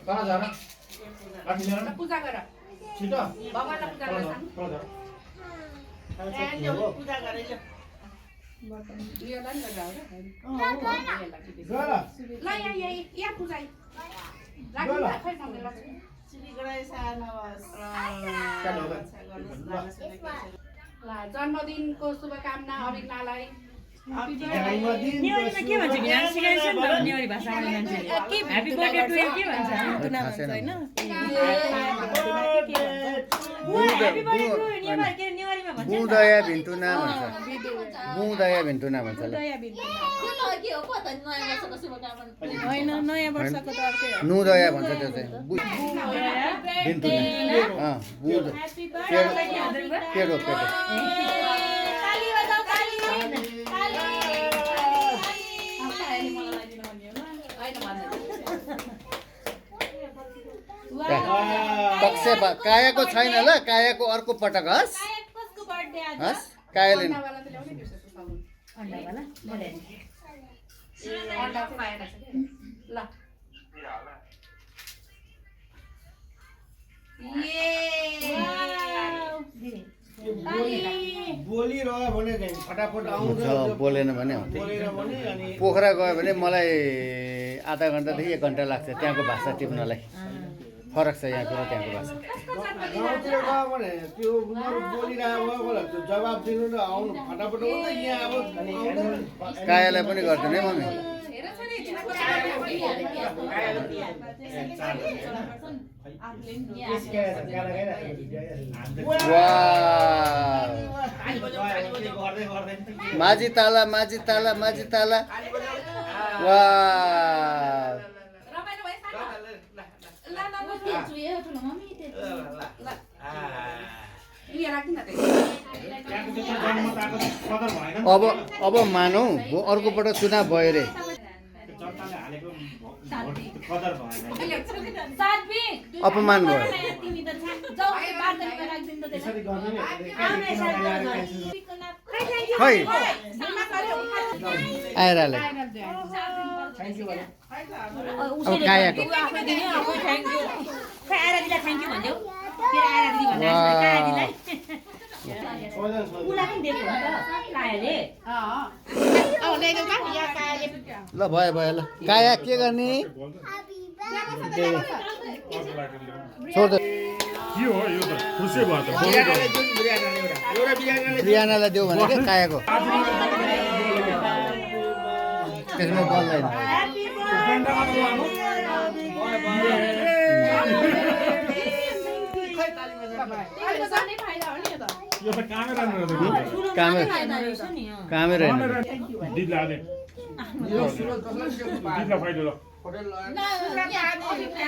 कहाँ जान आफै जान पूजा गर छिटो भगवानलाई पूजा गर पूजा गरे लियोलाई नि गरेर गएर ल यहाँ पूजा राख्नु खै सँगै ल श्री गणेश नमस् ल जन्मदिनको शुभकामना अभिज्ञालाई नेवारीमा के भन्छ बिना सिकाइन्छ नि त नेवारी भाषामा मान्छेले ह्यापी बर्थडे टु यु के भन्छ तुना भन्छ हैन ह्यापी बर्थडे टु नेवारी के नेवारीमा भन्छ बुदया भिन्तुना भन्छ बुदया भिन्तुना भन्छ ल होइन नयाँ वर्षको त अर्कै हो नुदया भन्छ त्यो चाहिँ भिन्तुना बुद पेडो पेडो तक्से कायाको छैन ल कायाको अर्को पटक हस् हस् कायाले अन्डा चाहिँ पाएन ल बोलिरह्यो भने फटाफट आउँछ बोलेन भने बोलेर भने अनि पोखरा गयो भने मलाई आधा घन्टादेखि 1 घन्टा लाग्छ त्यहाँको भाषा टिप्नलाई फरक छ यहाँको र त्यहाँको भाषा गाउँतिर गयो भने त्यो बोलिरहेको भयो होला त्यो जवाब दिनु र आउनु फटाफट आउँदा यहाँ अब कायालाई पनि गर्दैन है मम्मी माझी ताला माझी ताला माझी ताला वा अब मानौ अर्कोपल्ट चुनाव भयो रे अपमान भयो खै आइराले अब कायाको खै आएर दिला थ्यांक यू भन्देऊ फेरि आएर दिदी भन्दा काया दिलाई उलाई पनि दिएको हो नि त कायाले ल भयो भयो ल काया के गर्ने छोड के हो यो त खुसी भयो त बिहानलाई देऊ भने के कायाको त्यसमा बोल्दैन यो त कामेरा न कामेरा दिदीले दिदीलाई फाइदो ल होटल फोटो